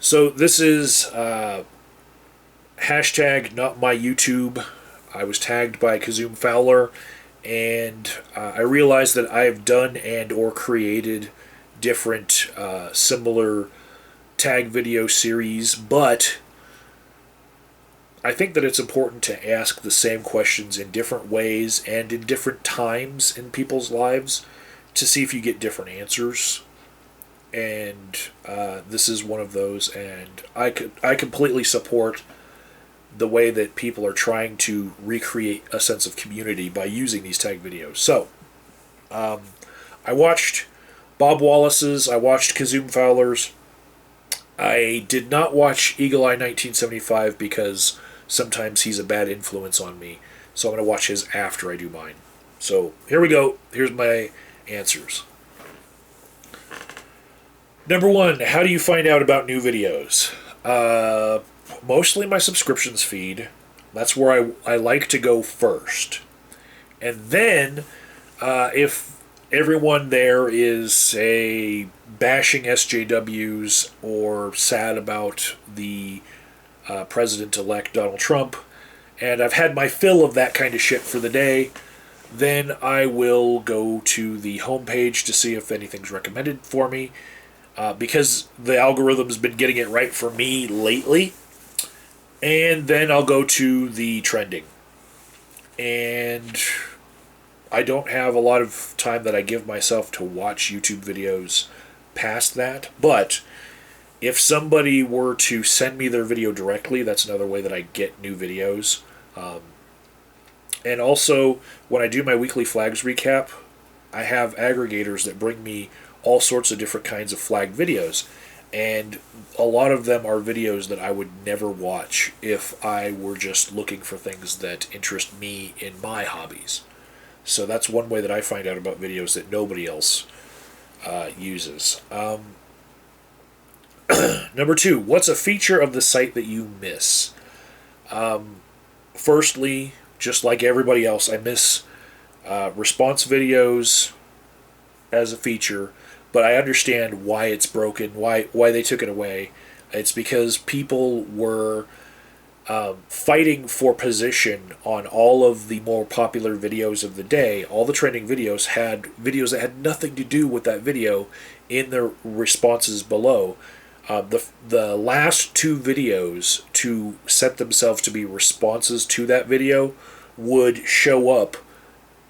So this is hashtag not my YouTube. I was tagged by Kazoom Fowler, and I realized that I've done and or created different similar tag video series, but I think that it's important to ask the same questions in different ways and in different times in people's lives to see if you get different answers. And this is one of those, and I completely support the way that people are trying to recreate a sense of community by using these tag videos. So, I watched Bob Wallace's, I watched Kazoom Fowler's. I did not watch Eagle Eye 1975 because sometimes he's a bad influence on me. So I'm going to watch his after I do mine. So here we go. Here's my answers. Number one, how do you find out about new videos? Mostly my subscriptions feed. That's where I like to go first. And then, if everyone there is, say, bashing SJWs or sad about the President-elect Donald Trump, and I've had my fill of that kind of shit for the day, then I will go to the homepage to see if anything's recommended for me, because the algorithm's been getting it right for me lately, and then I'll go to the trending. And I don't have a lot of time that I give myself to watch YouTube videos past that, but if somebody were to send me their video directly, that's another way that I get new videos. And also, when I do my weekly flags recap, I have aggregators that bring me all sorts of different kinds of flag videos, and a lot of them are videos that I would never watch if I were just looking for things that interest me in my hobbies. So that's one way that I find out about videos that nobody else uses. Number two, what's a feature of the site that you miss? Firstly, just like everybody else, I miss response videos as a feature, but I understand why it's broken, why they took it away. It's because people were fighting for position on all of the more popular videos of the day. All the trending videos had videos that had nothing to do with that video in their responses below. The last two videos to set themselves to be responses to that video would show up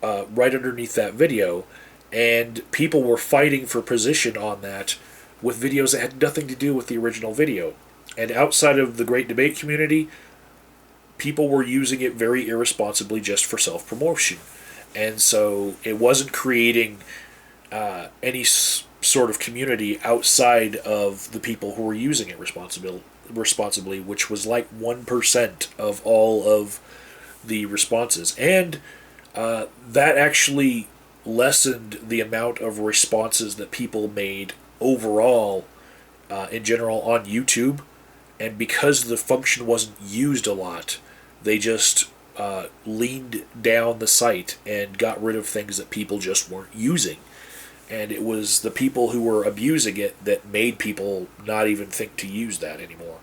right underneath that video, and people were fighting for position on that with videos that had nothing to do with the original video. And outside of the great debate community, people were using it very irresponsibly just for self-promotion. And so it wasn't creating any sort of community outside of the people who were using it responsibly, which was like 1% of all of the responses. And that actually lessened the amount of responses that people made overall in general on YouTube. And because the function wasn't used a lot, they just leaned down the site and got rid of things that people just weren't using. And it was the people who were abusing it that made people not even think to use that anymore.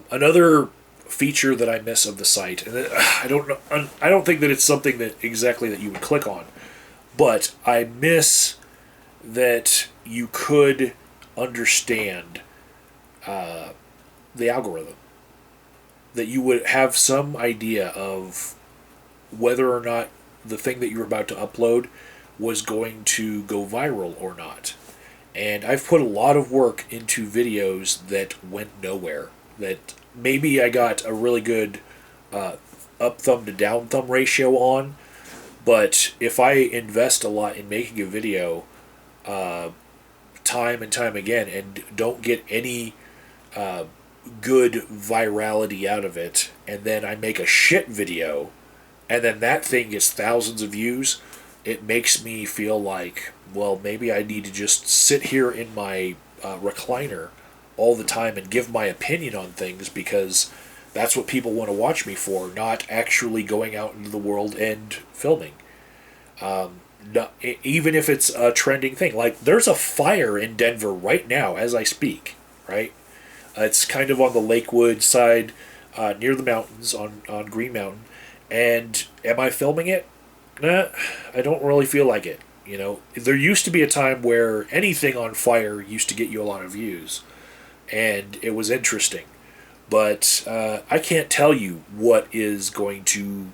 Another feature that I miss of the site, and I don't think that it's something that exactly that you would click on, but I miss that you could understand the algorithm. That you would have some idea of whether or not the thing that you're about to upload was going to go viral or not. And I've put a lot of work into videos that went nowhere. That maybe I got a really good up thumb to down thumb ratio on, but if I invest a lot in making a video time and time again and don't get any good virality out of it, and then I make a shit video, and then that thing gets thousands of views, it makes me feel like, well, maybe I need to just sit here in my recliner all the time and give my opinion on things, because that's what people want to watch me for, not actually going out into the world and filming. No, even if it's a trending thing. Like, there's a fire in Denver right now as I speak, right? It's kind of on the Lakewood side, near the mountains on Green Mountain. And am I filming it? Nah, I don't really feel like it. You know, there used to be a time where anything on fire used to get you a lot of views, and it was interesting. But I can't tell you what is going to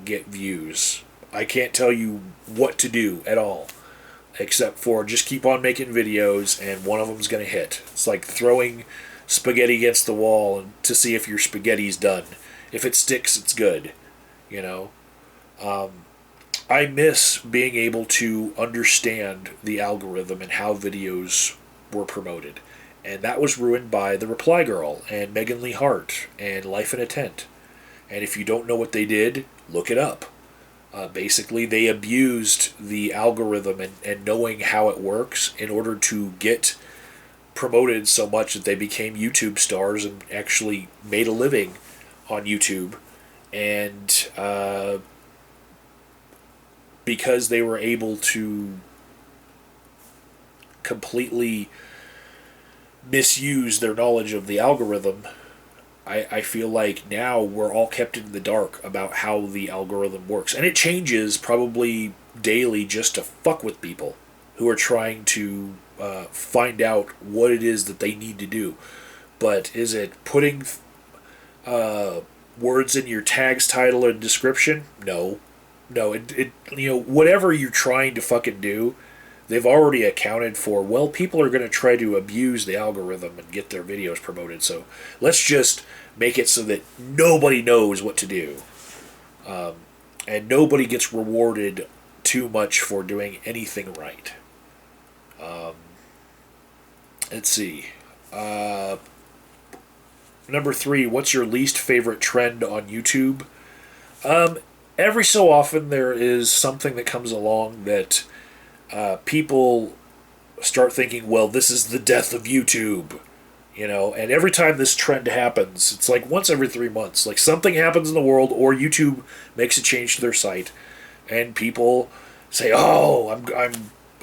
get views. I can't tell you what to do at all, except for just keep on making videos, and one of them's going to hit. It's like throwing spaghetti against the wall to see if your spaghetti's done. If it sticks, it's good. You know, I miss being able to understand the algorithm and how videos were promoted. And that was ruined by The Reply Girl and Megan Lee Hart and Life in a Tent. And if you don't know what they did, look it up. Basically, they abused the algorithm and knowing how it works in order to get promoted so much that they became YouTube stars and actually made a living on YouTube. And because they were able to completely misuse their knowledge of the algorithm, I feel like now we're all kept in the dark about how the algorithm works. And it changes probably daily just to fuck with people who are trying to find out what it is that they need to do. But is it putting words in your tags, title, and description? No. No, it whatever you're trying to fucking do, they've already accounted for. Well, people are going to try to abuse the algorithm and get their videos promoted, so let's just make it so that nobody knows what to do. And nobody gets rewarded too much for doing anything right. Let's see. Number 3, what's your least favorite trend on YouTube? Every so often there is something that comes along that people start thinking, well, this is the death of YouTube. And every time this trend happens, it's like once every 3 months. Like, something happens in the world, or YouTube makes a change to their site, and people say, "Oh,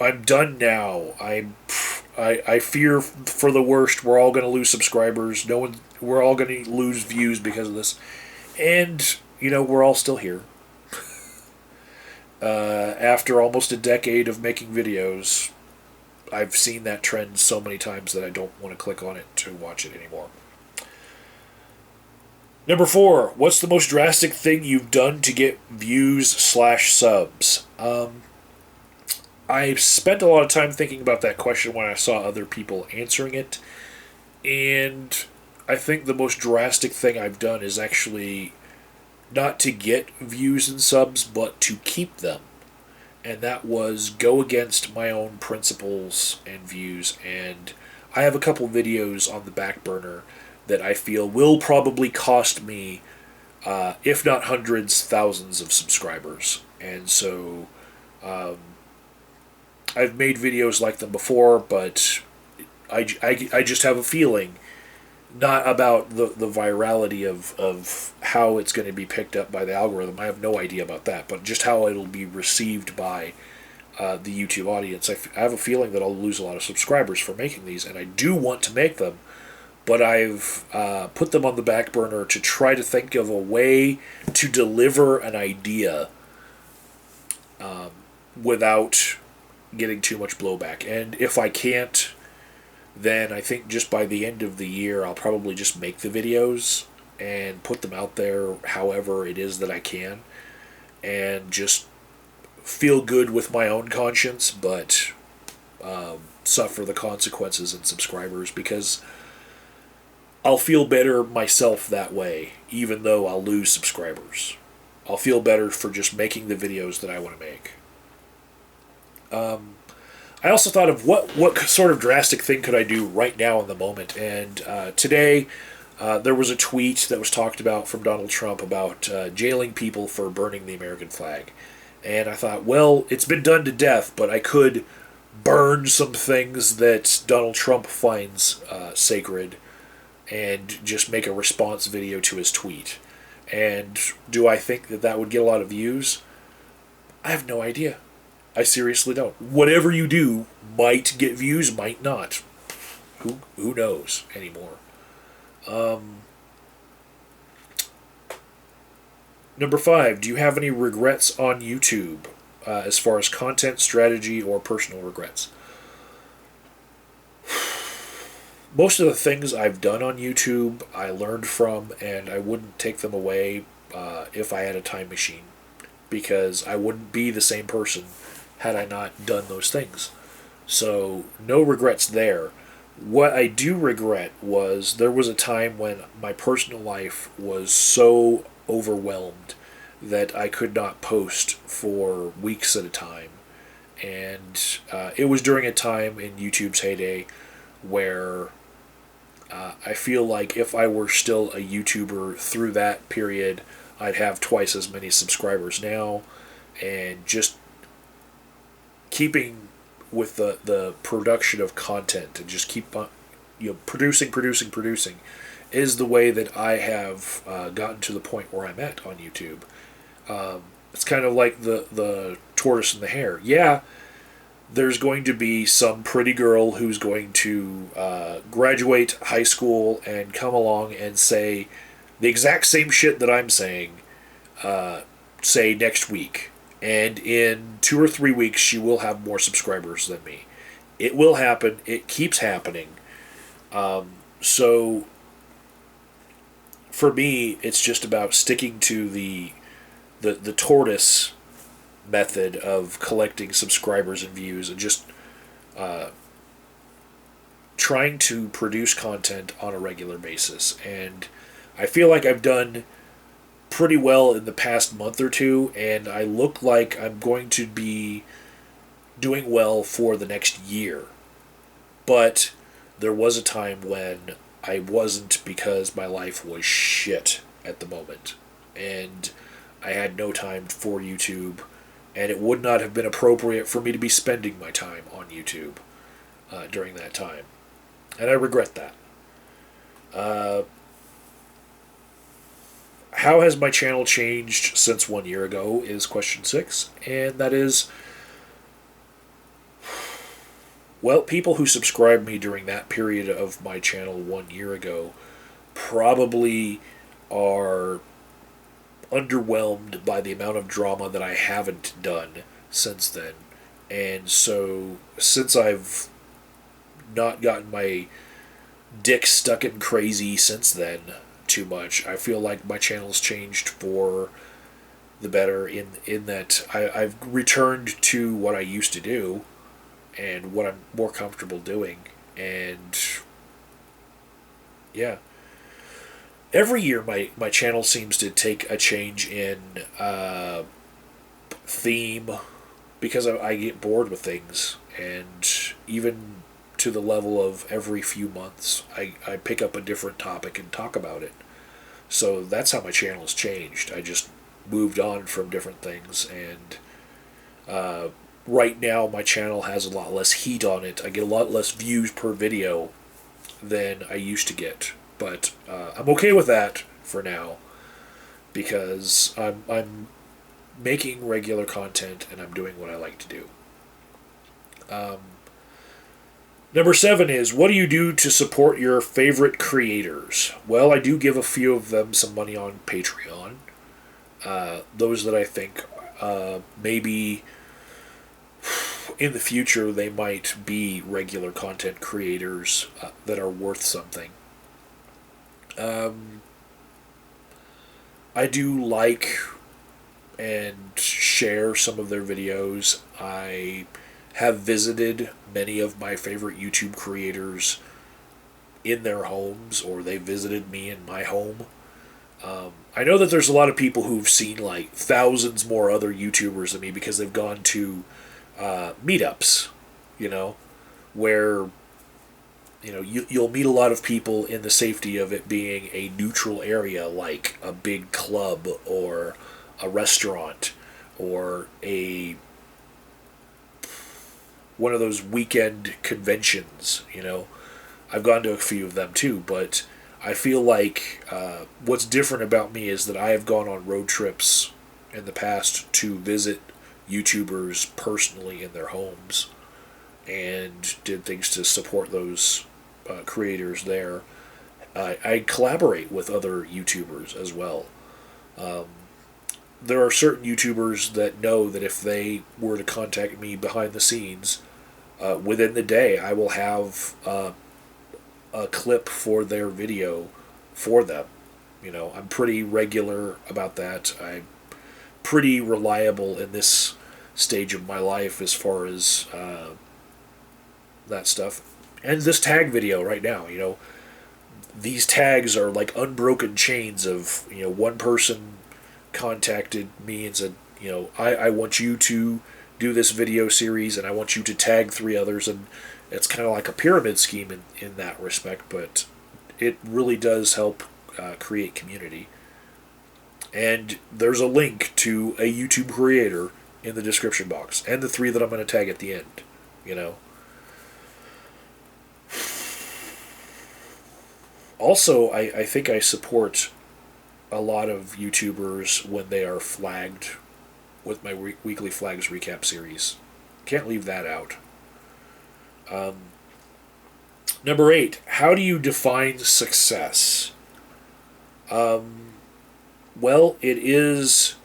I'm done now. I fear for the worst. We're all going to lose subscribers. We're all going to lose views because of this." And we're all still here. After almost a decade of making videos, I've seen that trend so many times that I don't want to click on it to watch it anymore. Number 4, what's the most drastic thing you've done to get views/subs? I spent a lot of time thinking about that question when I saw other people answering it, and I think the most drastic thing I've done is actually not to get views and subs, but to keep them. And that was go against my own principles and views. And I have a couple videos on the back burner that I feel will probably cost me, if not hundreds, thousands of subscribers. And so I've made videos like them before, but I just have a feeling, not about the virality of how it's going to be picked up by the algorithm. I have no idea about that, but just how it'll be received by the YouTube audience. I have a feeling that I'll lose a lot of subscribers for making these, and I do want to make them, but I've put them on the back burner to try to think of a way to deliver an idea without getting too much blowback. And if I can't, then I think just by the end of the year, I'll probably just make the videos and put them out there however it is that I can, and just feel good with my own conscience, but suffer the consequences in subscribers, because I'll feel better myself that way, even though I'll lose subscribers. I'll feel better for just making the videos that I want to make. I also thought of what sort of drastic thing could I do right now in the moment. And today there was a tweet that was talked about from Donald Trump about jailing people for burning the American flag. And I thought, well, it's been done to death, but I could burn some things that Donald Trump finds sacred and just make a response video to his tweet. And do I think that would get a lot of views? I have no idea. I seriously don't. Whatever you do might get views, might not. Who knows anymore? Number 5, do you have any regrets on YouTube as far as content, strategy, or personal regrets? Most of the things I've done on YouTube, I learned from, and I wouldn't take them away if I had a time machine, because I wouldn't be the same person had I not done those things. So, no regrets there. What I do regret was there was a time when my personal life was so overwhelmed that I could not post for weeks at a time. And it was during a time in YouTube's heyday where I feel like if I were still a YouTuber through that period, I'd have twice as many subscribers now. And just keeping with the production of content and just keep on, producing is the way that I have gotten to the point where I'm at on YouTube. It's kind of like the tortoise and the hare. Yeah, there's going to be some pretty girl who's going to graduate high school and come along and say the exact same shit that I'm saying, say next week. And in 2 or 3 weeks, she will have more subscribers than me. It will happen. It keeps happening. So, for me, it's just about sticking to the tortoise method of collecting subscribers and views, and just trying to produce content on a regular basis. And I feel like I've done pretty well in the past month or two, and I look like I'm going to be doing well for the next year. But there was a time when I wasn't, because my life was shit at the moment. And I had no time for YouTube, and it would not have been appropriate for me to be spending my time on YouTube during that time. And I regret that. How has my channel changed since 1 year ago is question 6, and that is, well, people who subscribed me during that period of my channel 1 year ago probably are underwhelmed by the amount of drama that I haven't done since then. And so, since I've not gotten my dick stuck in crazy since then too much, I feel like my channel's changed for the better in that I've returned to what I used to do and what I'm more comfortable doing. And yeah, every year my channel seems to take a change in theme, because I get bored with things, and even to the level of every few months I pick up a different topic and talk about it. So that's how my channel has changed. I just moved on from different things, and right now my channel has a lot less heat on it. I get a lot less views per video than I used to get, but I'm okay with that for now, because I'm making regular content and I'm doing what I like to do. Number 7 is, what do you do to support your favorite creators? Well, I do give a few of them some money on Patreon. Those that I think maybe in the future they might be regular content creators that are worth something. I do like and share some of their videos. I have visited many of my favorite YouTube creators in their homes, or they visited me in my home. I know that there's a lot of people who've seen like thousands more other YouTubers than me because they've gone to meetups, where you'll meet a lot of people in the safety of it being a neutral area, like a big club or a restaurant or one of those weekend conventions. I've gone to a few of them too, but I feel like what's different about me is that I have gone on road trips in the past to visit YouTubers personally in their homes and did things to support those creators there. I collaborate with other YouTubers as well. Um, there are certain YouTubers that know that if they were to contact me behind the scenes, within the day, I will have a clip for their video for them. You know, I'm pretty regular about that. I'm pretty reliable in this stage of my life as far as that stuff. And this tag video right now, you know, these tags are like unbroken chains of, you know, one person contacted me and said, you know, I want you to do this video series and I want you to tag three others. And it's kind of like a pyramid scheme in that respect, but it really does help create community. And there's a link to a YouTube creator in the description box, and the three that I'm going to tag at the end, you know. Also, I think I support a lot of YouTubers when they are flagged with my weekly flags recap series. Can't leave that out. Number 8, how do you define success? Well, it is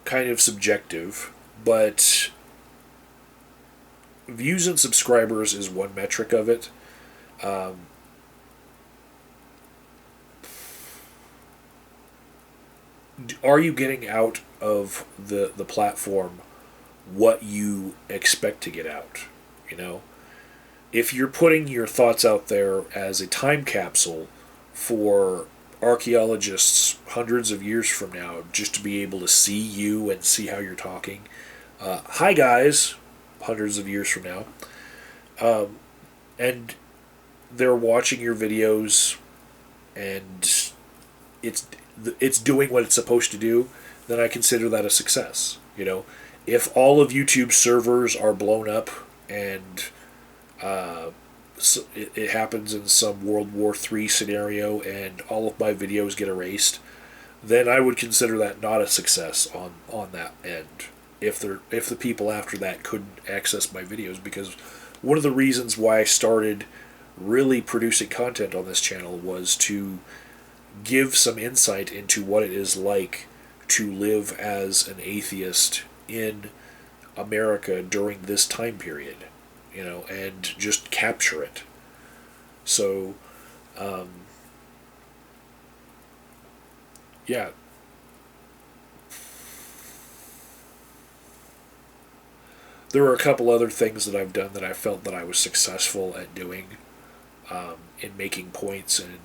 kind of subjective, but views and subscribers is one metric of it. Are you getting out of the platform what you expect to get out? You know, if you're putting your thoughts out there as a time capsule for archaeologists hundreds of years from now, just to be able to see you and see how you're talking, hi guys, hundreds of years from now, and they're watching your videos and it's doing what it's supposed to do, then I consider that a success. You know, if all of YouTube's servers are blown up and so it happens in some World War III scenario and all of my videos get erased, then I would consider that not a success on that end. If the people after that couldn't access my videos, because one of the reasons why I started really producing content on this channel was to give some insight into what it is like to live as an atheist in America during this time period, you know, and just capture it. So, yeah. There were a couple other things that I've done that I felt that I was successful at doing, in making points, and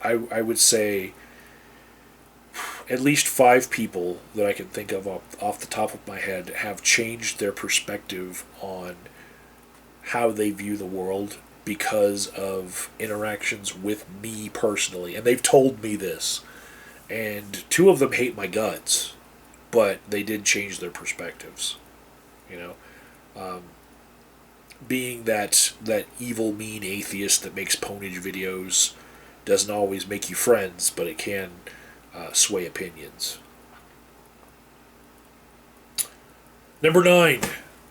I would say at least 5 people that I can think of off the top of my head have changed their perspective on how they view the world because of interactions with me personally. And they've told me this. And 2 of them hate my guts, but they did change their perspectives. You know? Being that evil, mean atheist that makes ponage videos doesn't always make you friends, but it can sway opinions. Number 9,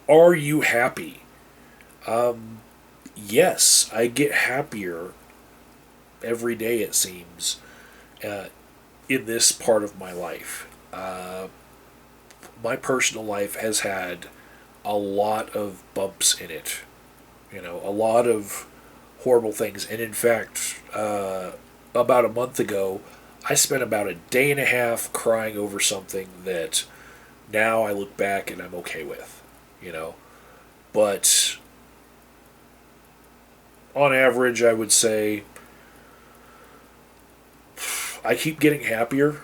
are you happy? Yes, I get happier every day, it seems, in this part of my life. My personal life has had a lot of bumps in it. You know, a lot of horrible things. And in fact, about a month ago, I spent about a day and a half crying over something that now I look back and I'm okay with, you know. But on average, I would say I keep getting happier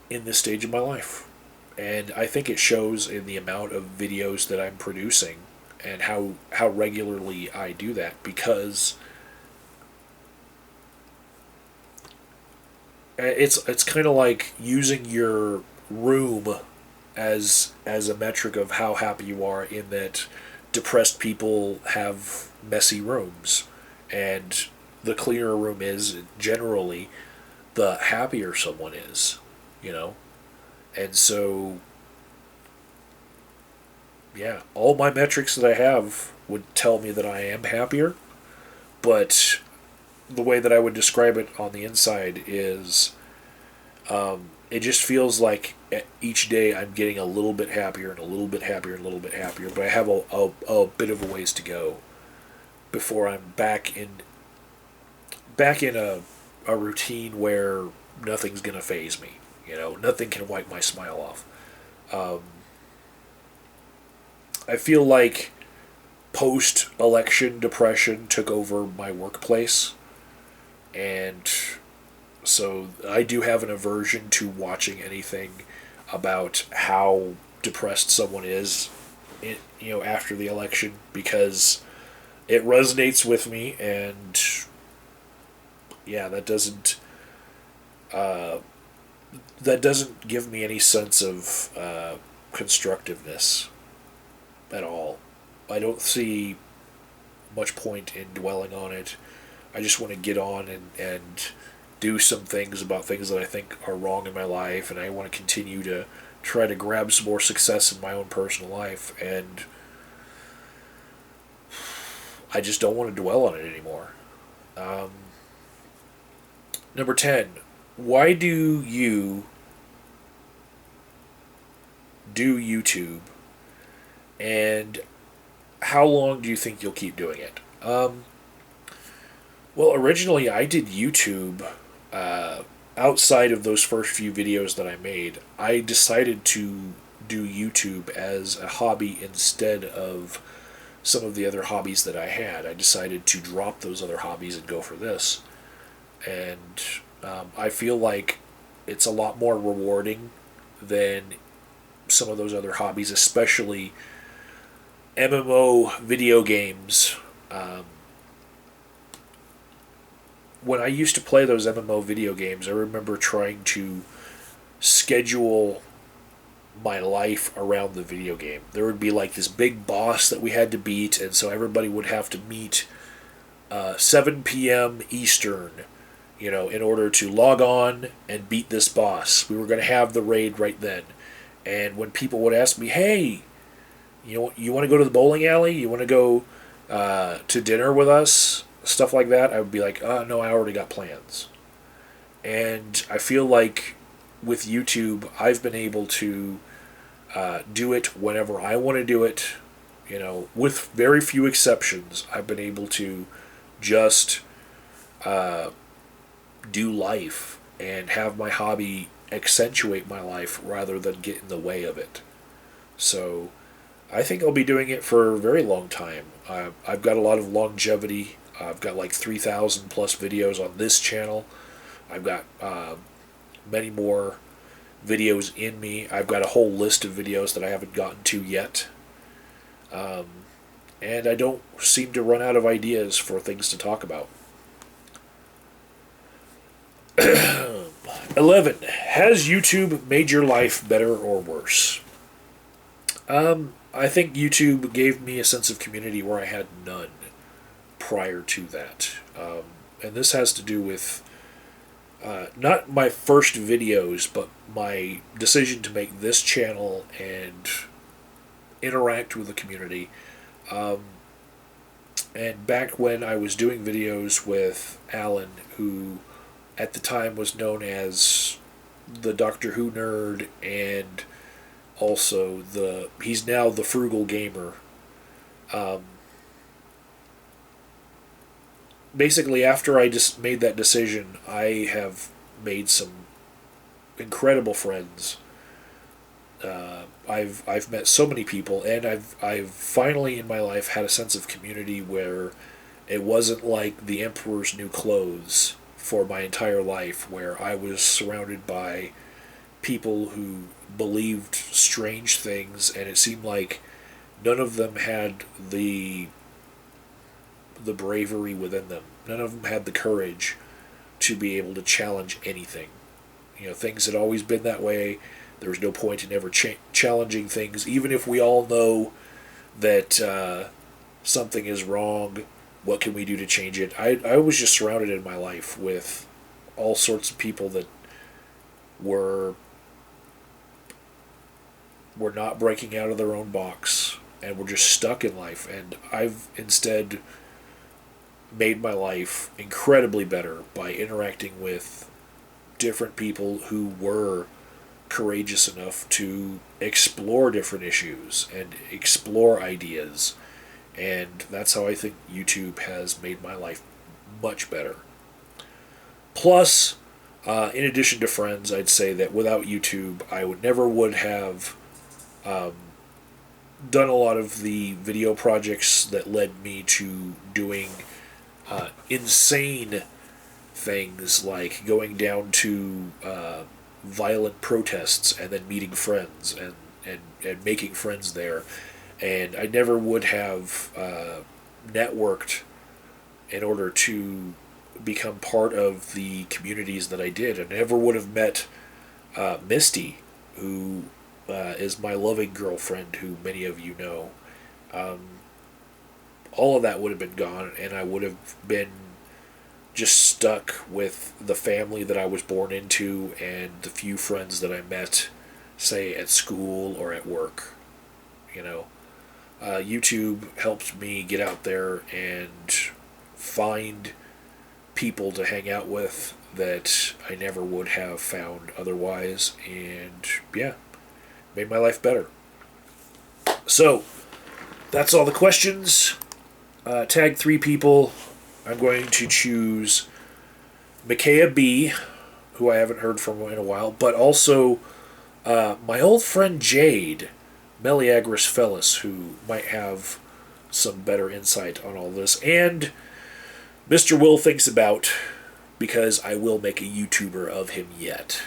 in this stage of my life. And I think it shows in the amount of videos that I'm producing and how regularly I do that, because it's kind of like using your room as a metric of how happy you are, in that depressed people have messy rooms, and the cleaner a room is, generally the happier someone is, you know. And so yeah, all my metrics that I have would tell me that I am happier, but the way that I would describe it on the inside is it just feels like each day I'm getting a little bit happier and a little bit happier and a little bit happier, but I have a bit of a ways to go before I'm back in a routine where nothing's gonna phase me. Nothing can wipe my smile off. Um, I feel like post-election depression took over my workplace, and so I do have an aversion to watching anything about how depressed someone is, after the election, because it resonates with me, and yeah, uh, that doesn't give me any sense of constructiveness at all. I don't see much point in dwelling on it. I just want to get on and do some things about things that I think are wrong in my life, and I want to continue to try to grab some more success in my own personal life, and I just don't want to dwell on it anymore. Um, Number 10. Why do you do YouTube, and how long do you think you'll keep doing it? Well, originally I did YouTube outside of those first few videos that I made. I decided to do YouTube as a hobby instead of some of the other hobbies that I had. I decided to drop those other hobbies and go for this. And I feel like it's a lot more rewarding than some of those other hobbies, especially MMO video games. When I used to play those MMO video games, I remember trying to schedule my life around the video game. There would be like this big boss that we had to beat, and so everybody would have to meet 7 p.m. Eastern, in order to log on and beat this boss. We were going to have the raid right then. And when people would ask me, hey, you want to go to the bowling alley? You want to go to dinner with us? Stuff like that. I would be like, no, I already got plans. And I feel like with YouTube, I've been able to do it whenever I want to do it. With very few exceptions, I've been able to just do life and have my hobby accentuate my life rather than get in the way of it. So I think I'll be doing it for a very long time. I've got a lot of longevity. I've got like 3,000 plus videos on this channel. I've got many more videos in me. I've got a whole list of videos that I haven't gotten to yet. And I don't seem to run out of ideas for things to talk about. 11. Has YouTube made your life better or worse? I think YouTube gave me a sense of community where I had none prior to that. And this has to do with not my first videos, but my decision to make this channel and interact with the community. And back when I was doing videos with Alan, who at the time was known as the Doctor Who nerd, and also he's now the Frugal Gamer. Basically, after I just made that decision, I have made some incredible friends. I've met so many people, and I've finally in my life had a sense of community where it wasn't like the Emperor's New Clothes for my entire life, where I was surrounded by people who believed strange things, and it seemed like none of them had the bravery within them. None of them had the courage to be able to challenge anything. Things had always been that way. There was no point in ever challenging things, even if we all know that something is wrong. What can we do to change it? I was just surrounded in my life with all sorts of people that were not breaking out of their own box. and we're just stuck in life. And I've instead made my life incredibly better by interacting with different people who were courageous enough to explore different issues and explore ideas. And that's how I think YouTube has made my life much better. Plus, in addition to friends, I'd say that without YouTube, I would have done a lot of the video projects that led me to doing insane things like going down to violent protests and then meeting friends and making friends there. And I never would have networked in order to become part of the communities that I did. I never would have met Misty, who is my loving girlfriend, who many of you know. All of that would have been gone, and I would have been just stuck with the family that I was born into and the few friends that I met, say, at school or at work. You know, YouTube helped me get out there and find people to hang out with that I never would have found otherwise, and yeah, made my life better. So, that's all the questions. Tag 3 people. I'm going to choose Micaiah B., who I haven't heard from in a while, but also my old friend Jade, Meliagris Fellis, who might have some better insight on all this, and Mr. Will Thinks About, because I will make a YouTuber of him yet.